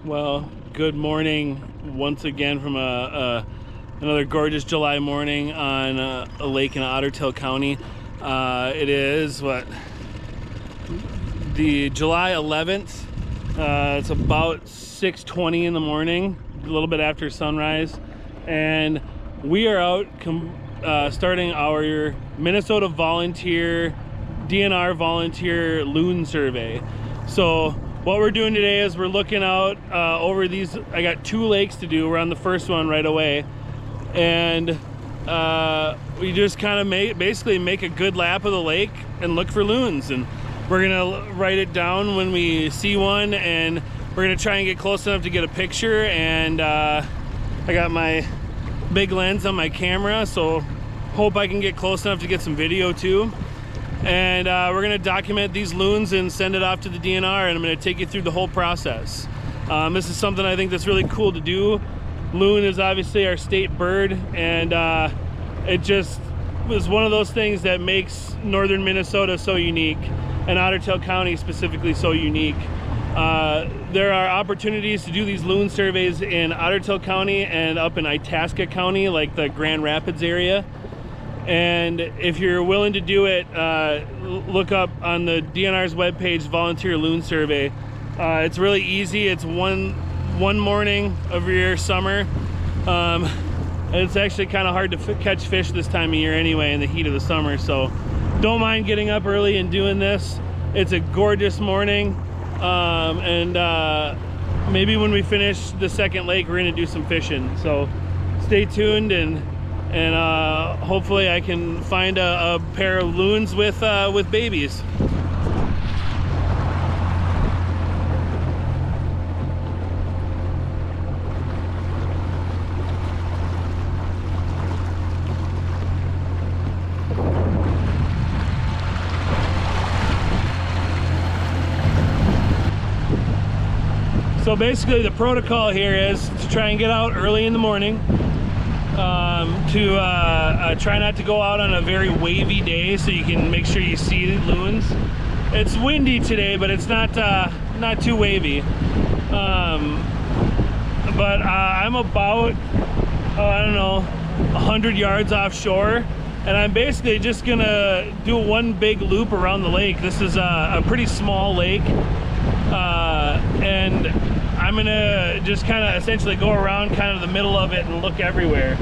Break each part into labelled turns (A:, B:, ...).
A: Well, good morning once again from another gorgeous July morning on a lake in Otter County. It is the July 11th. It's about 6:20 in the morning, a little bit after sunrise, and we are out starting our Minnesota volunteer DNR volunteer loon survey. So what we're doing today is we're looking out over these. I got 2 lakes to do. We're on the first one right away, and we just kind of basically make a good lap of the lake and look for loons. And we're gonna write it down when we see one, and we're gonna try and get close enough to get a picture. And I got my big lens on my camera, so hope I can get close enough to get some video too. And we're gonna document these loons and send it off to the DNR, and I'm gonna take you through the whole process. This is something I think that's really cool to do. Loon is obviously our state bird, and it just was one of those things that makes northern Minnesota so unique, and Otter County specifically so unique. There are opportunities to do these loon surveys in Otter County and up in Itasca County, like the Grand Rapids area. And if you're willing to do it, look up on the DNR's webpage, Volunteer Loon Survey. It's really easy. It's one morning of your summer. And it's actually kind of hard to catch fish this time of year anyway, in the heat of the summer. So don't mind getting up early and doing this. It's a gorgeous morning. Maybe when we finish the second lake, we're gonna do some fishing. So stay tuned, and hopefully I can find a pair of loons with babies. So basically the protocol here is to try and get out early in the morning, try not to go out on a very wavy day so you can make sure you see the loons. It's windy today, but it's not too wavy. I'm about, I don't know, 100 yards offshore, and I'm basically just gonna do one big loop around the lake. This is a pretty small lake, and I'm gonna just kind of essentially go around kind of the middle of it and look everywhere.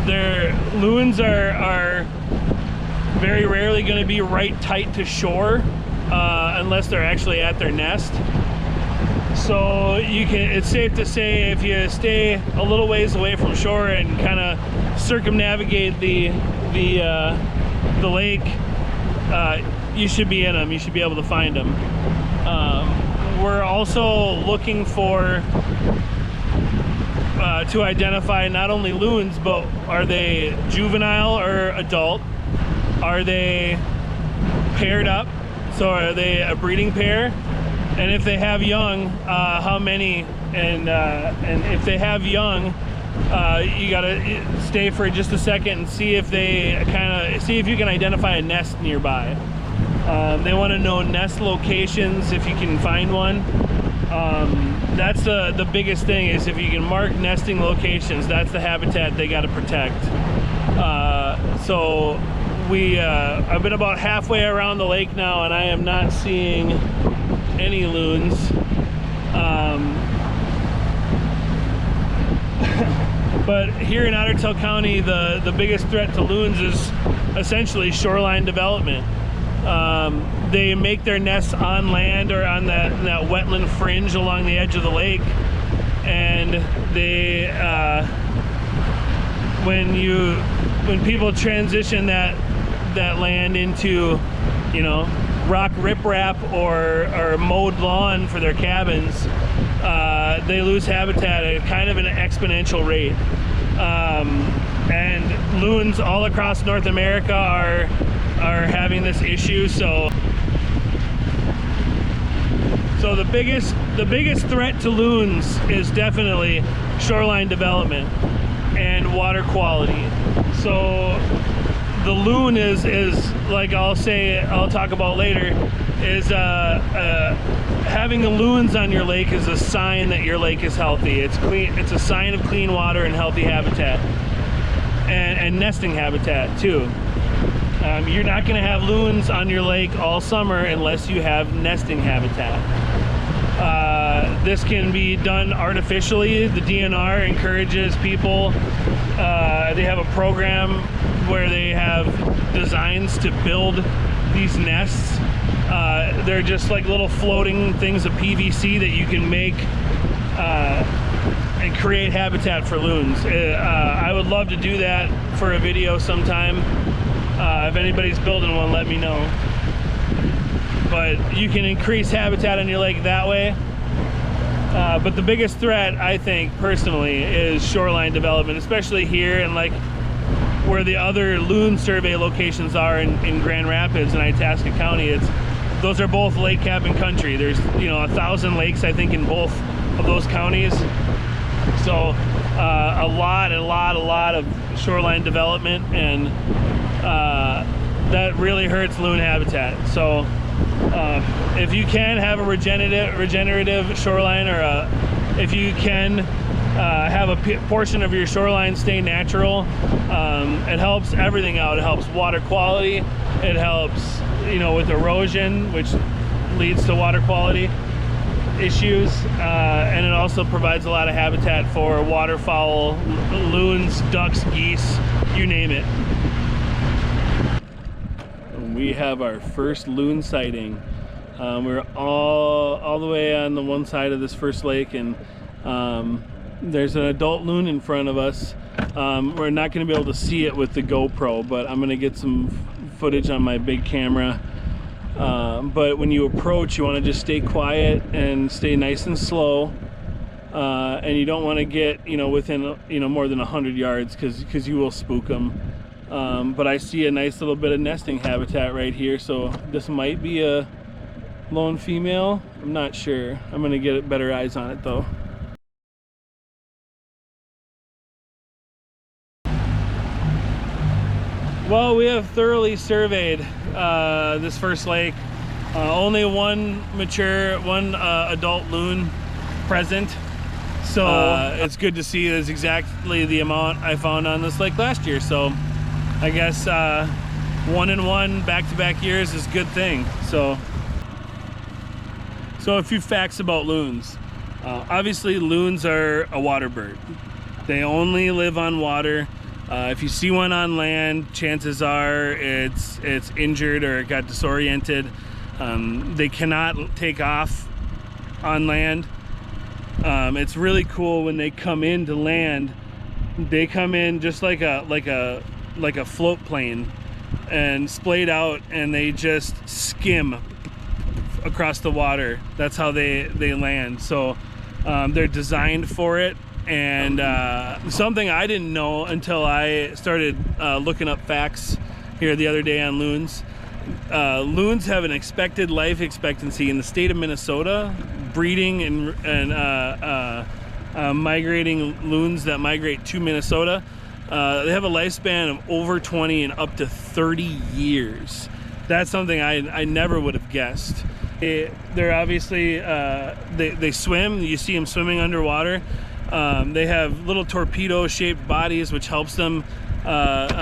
A: Their loons are very rarely going to be right tight to shore unless they're actually at their nest. So it's safe to say if you stay a little ways away from shore and kind of circumnavigate the lake, you should be in them. You should be able to find them. We're also looking for to identify not only loons, but are they juvenile or adult? Are they paired up? So are they a breeding pair? And if they have young, how many? And if they have young, you gotta stay for just a second and see if see if you can identify a nest nearby. They want to know nest locations if you can find one. That's the biggest thing, is if you can mark nesting locations, that's the habitat they got to protect. So I've been about halfway around the lake now, and I am not seeing any loons. But here in Otter County, the biggest threat to loons is essentially shoreline development. They make their nests on land or on that wetland fringe along the edge of the lake, and they when people transition that land into, rock riprap or mowed lawn for their cabins, they lose habitat at kind of an exponential rate. And loons all across North America are having this issue. So the biggest threat to loons is definitely shoreline development and water quality. So the loon is like I'll talk about later, is having the loons on your lake is a sign that your lake is healthy. It's clean. It's a sign of clean water and healthy habitat, and nesting habitat too. You're not going to have loons on your lake all summer unless you have nesting habitat. This can be done artificially. The DNR encourages people. They have a program where they have designs to build these nests. They're just like little floating things of PVC that you can make and create habitat for loons. I would love to do that for a video sometime. If anybody's building one, let me know. But you can increase habitat on your lake that way. But the biggest threat, I think, personally, is shoreline development, especially here and like where the other loon survey locations are in Grand Rapids and Itasca County. Those are both lake cabin country. There's 1,000 lakes, I think, in both of those counties. So a lot of shoreline development, and that really hurts loon habitat. So if you can have a regenerative shoreline, or if you can have a portion of your shoreline stay natural, it helps everything out. It helps water quality. It helps, with erosion, which leads to water quality issues, and it also provides a lot of habitat for waterfowl, loons, ducks, geese, you name it. We have our first loon sighting. We're all the way on the one side of this first lake, and there's an adult loon in front of us. We're not going to be able to see it with the GoPro, but I'm going to get some footage on my big camera. But when you approach, you want to just stay quiet and stay nice and slow, and you don't want to get within more than 100 yards because you will spook them. But I see a nice little bit of nesting habitat right here, so this might be a lone female. I'm not sure. I'm gonna get better eyes on it though. Well, we have thoroughly surveyed this first lake. Only one adult loon present. So it's good to see that's exactly the amount I found on this lake last year. So I guess 1 and 1 back-to-back years is a good thing. So a few facts about loons. Obviously, loons are a water bird. They only live on water. If you see one on land, chances are it's injured or it got disoriented. They cannot take off on land. It's really cool when they come into land. They come in just like a float plane and splayed out, and they just skim across the water. That's how they land. So they're designed for it. And something I didn't know until I started looking up facts here the other day on loons. Loons have an expected life expectancy in the state of Minnesota. Breeding and migrating loons that migrate to Minnesota, they have a lifespan of over 20 and up to 30 years. That's something I never would have guessed. They're obviously, they swim. You see them swimming underwater. They have little torpedo-shaped bodies, which helps them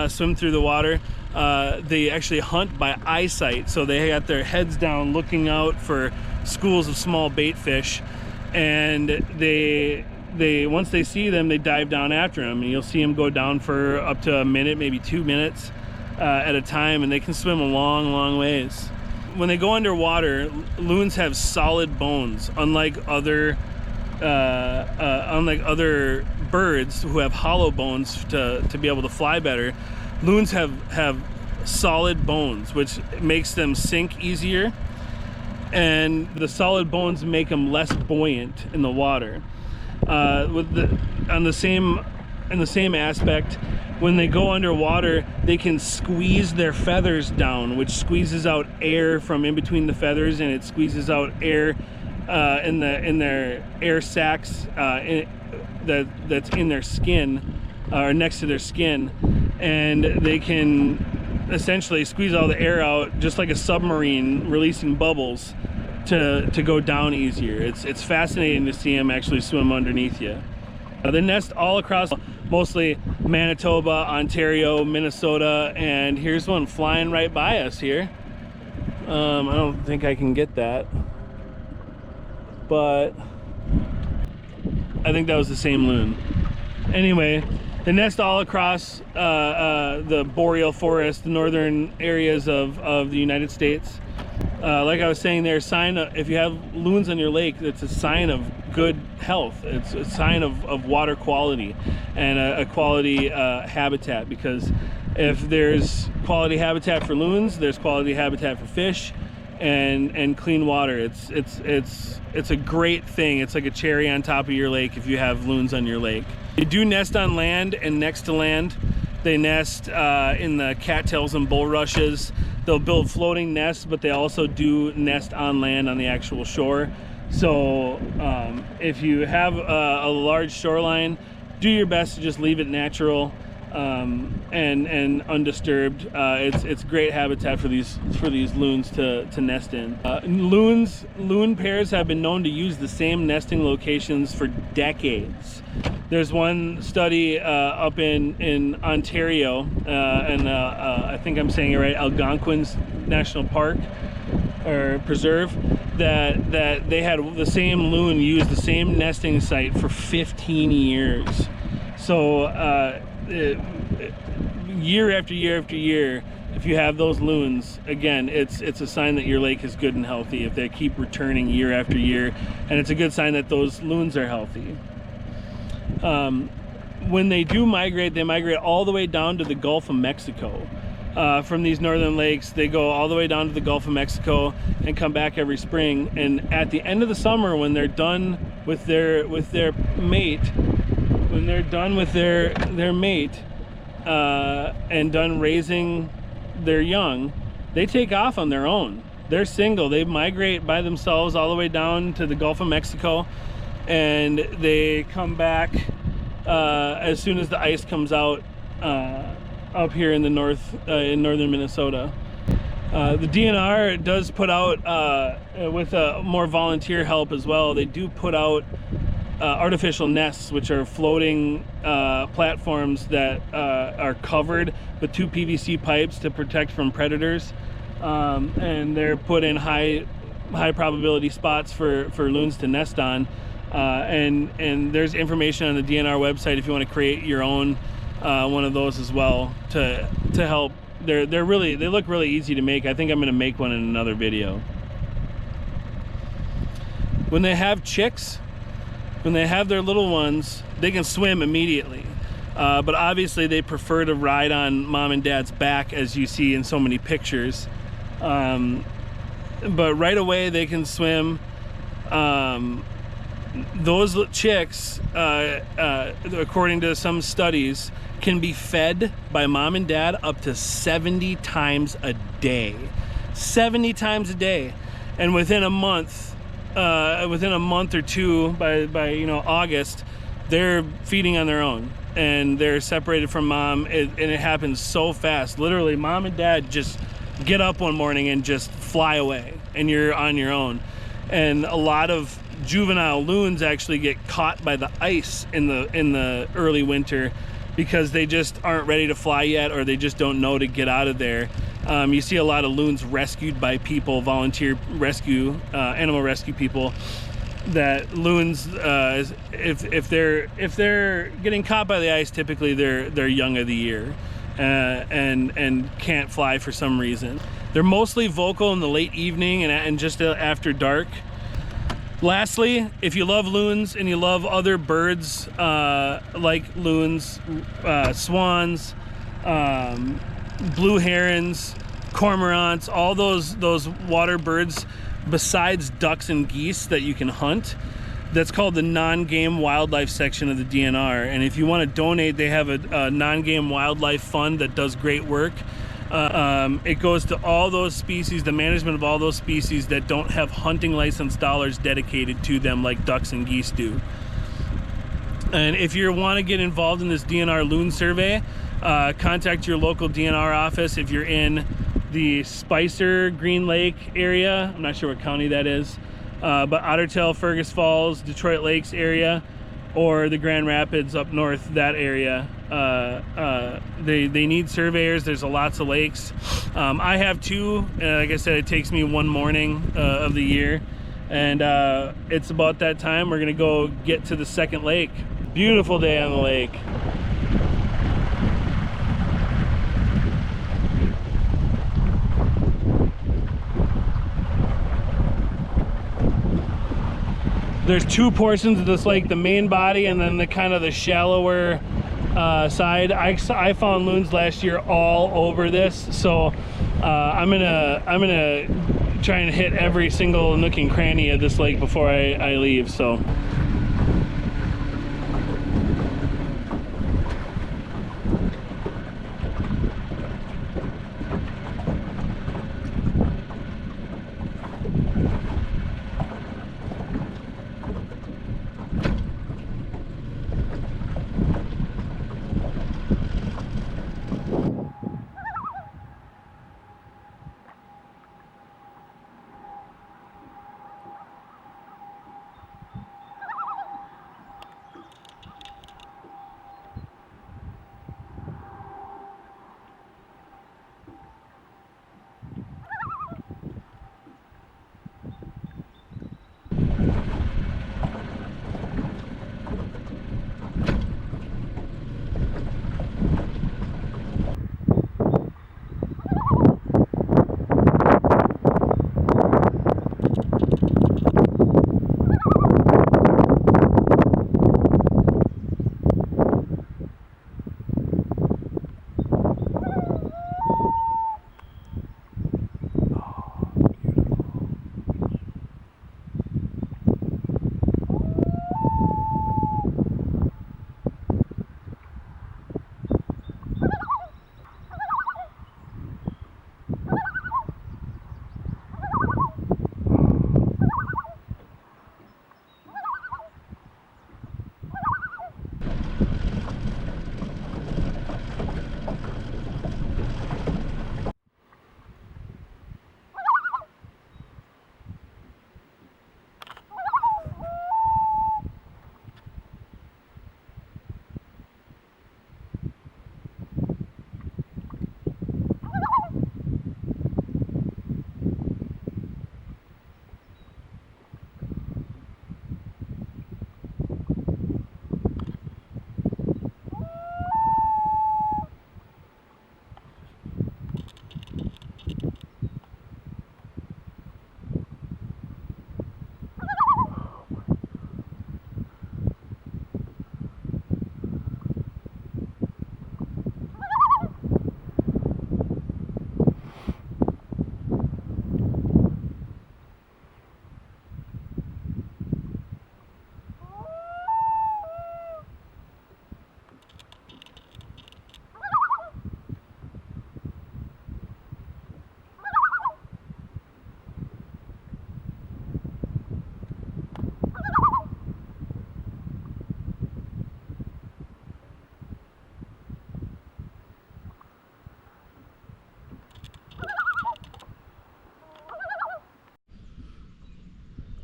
A: swim through the water. They actually hunt by eyesight, so they got their heads down looking out for schools of small bait fish, and they once they see them, they dive down after them, and you'll see them go down for up to a minute, maybe 2 minutes at a time, and they can swim a long ways. When they go underwater, loons have solid bones, unlike other birds who have hollow bones to be able to fly better. Loons have solid bones, which makes them sink easier, and the solid bones make them less buoyant in the water. In the same aspect, when they go underwater, they can squeeze their feathers down, which squeezes out air from in between the feathers, and it squeezes out air in their air sacs that's in their skin or next to their skin, and they can essentially squeeze all the air out just like a submarine releasing bubbles to go down easier. It's fascinating to see them actually swim underneath you. They nest all across mostly Manitoba, Ontario, Minnesota, and here's one flying right by us here. I don't think I can get that, but I think that was the same loon. Anyway, they nest all across the boreal forest, the northern areas of the United States. Like I was saying, they're a sign of, if you have loons on your lake, it's a sign of good health. It's a sign of water quality and a quality habitat, because if there's quality habitat for loons, there's quality habitat for fish and clean water. It's a great thing. It's like a cherry on top of your lake if you have loons on your lake. They do nest on land and next to land. They nest in the cattails and bulrushes. They'll build floating nests, but they also do nest on land on the actual shore. So if you have a large shoreline, do your best to just leave it natural and undisturbed. It's great habitat for these loons to nest in. Loon pairs have been known to use the same nesting locations for decades. There's one study up in Ontario, and I think I'm saying it right, Algonquin's National Park or Preserve, that they had the same loon use the same nesting site for 15 years. So year after year after year, if you have those loons, again, it's a sign that your lake is good and healthy if they keep returning year after year, and it's a good sign that those loons are healthy. When they do migrate, they migrate all the way down to the Gulf of Mexico. From these northern lakes, they go all the way down to the Gulf of Mexico and come back every spring. And at the end of the summer, when they're done with their mate, when they're done with their mate and done raising their young, they take off on their own. They're single. They migrate by themselves all the way down to the Gulf of Mexico, and they come back as soon as the ice comes out up here in the north, in northern Minnesota. The DNR does put out, with more volunteer help as well, they do put out artificial nests, which are floating platforms that are covered with 2 PVC pipes to protect from predators, and they're put in high probability spots for loons to nest on. And there's information on the DNR website if you want to create your own one of those as well to help. They look really easy to make. I think I'm going to make one in another video. When they have chicks, when they have their little ones, they can swim immediately, but obviously they prefer to ride on mom and dad's back, as you see in so many pictures. But right away they can swim. Those chicks, according to some studies, can be fed by mom and dad up to 70 times a day. 70 times a day. And within a month or two, by August, they're feeding on their own and they're separated from mom, and it happens so fast. Literally, mom and dad just get up one morning and just fly away, and you're on your own. And a lot of juvenile loons actually get caught by the ice in the early winter because they just aren't ready to fly yet, or they just don't know to get out of there. You see a lot of loons rescued by people, volunteer rescue, animal rescue people. That loons, if they're getting caught by the ice, typically they're young of the year, and can't fly for some reason. They're mostly vocal in the late evening and just after dark. Lastly, if you love loons and you love other birds like loons, swans, blue herons, cormorants, all those water birds besides ducks and geese that you can hunt, that's called the non-game wildlife section of the DNR. And if you want to donate, they have a non-game wildlife fund that does great work. It goes to all those species, the management of all those species that don't have hunting license dollars dedicated to them like ducks and geese do. And if you want to get involved in this DNR loon survey, contact your local DNR office if you're in the Spicer Green Lake area. I'm not sure what county that is, but Otter Tail, Fergus Falls, Detroit Lakes area, or the Grand Rapids up north, that area. They need surveyors. There's lots of lakes. I have two, and like I said, it takes me one morning of the year, and it's about that time. We're gonna go get to the second lake. Beautiful day on the lake. There's two portions of this lake, the main body and then the kind of the shallower side. I found loons last year all over this, so I'm gonna try and hit every single nook and cranny of this lake before I leave. So.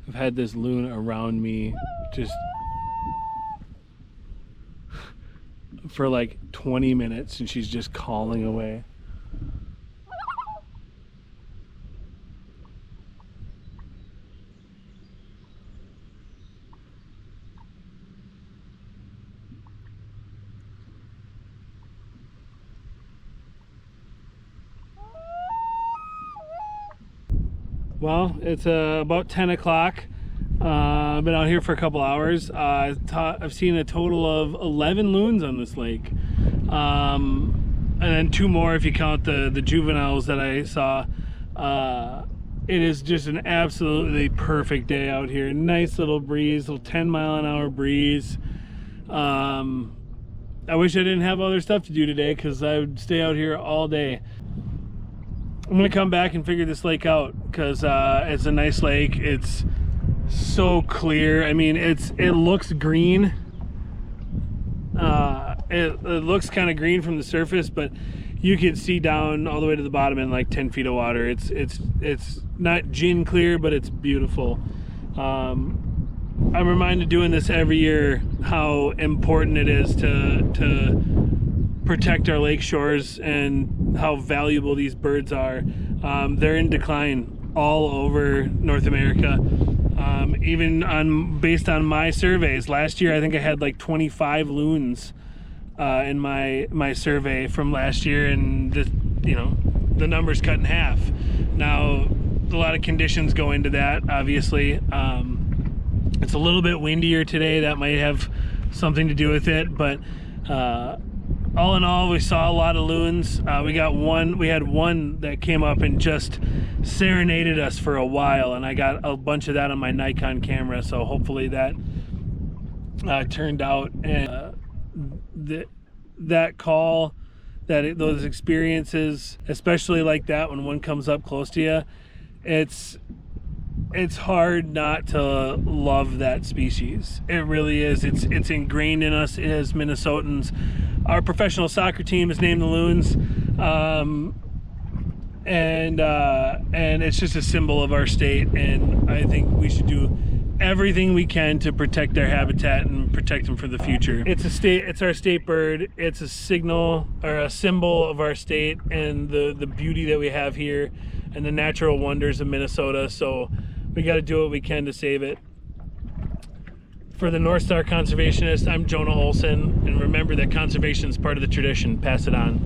A: I've had this loon around me just for like 20 minutes and she's just calling away. Well, it's about 10 o'clock. I've been out here for a couple hours. I've seen a total of 11 loons on this lake. And then 2 more if you count the juveniles that I saw. It is just an absolutely perfect day out here. Nice little breeze, little 10-mile-an-hour breeze. I wish I didn't have other stuff to do today because I would stay out here all day. I'm gonna come back and figure this lake out because it's a nice lake. It's so clear. I mean, it looks green, and it looks kind of green from the surface, but you can see down all the way to the bottom in like 10 feet of water. It's not gin clear, but it's beautiful. I'm reminded doing this every year how important it is to protect our lake shores and how valuable these birds are. They're in decline all over North America. Even based on my surveys, last year I think I had like 25 loons in my survey from last year, and the number's cut in half. Now a lot of conditions go into that, obviously. It's a little bit windier today, that might have something to do with it, but all in all, we saw a lot of loons. We had one that came up and just serenaded us for a while, and I got a bunch of that on my Nikon camera, so hopefully that turned out. And that call, those experiences, especially like that when one comes up close to you, it's hard not to love that species. It really is. It's ingrained in us as Minnesotans. Our professional soccer team is named the Loons, and it's just a symbol of our state, and I think we should do everything we can to protect their habitat and protect them for the future. It's our state bird. It's a signal or a symbol of our state and the beauty that we have here and the natural wonders of Minnesota, so we got to do what we can to save it. For the North Star Conservationist, I'm Jonah Olson, and remember that conservation is part of the tradition. Pass it on.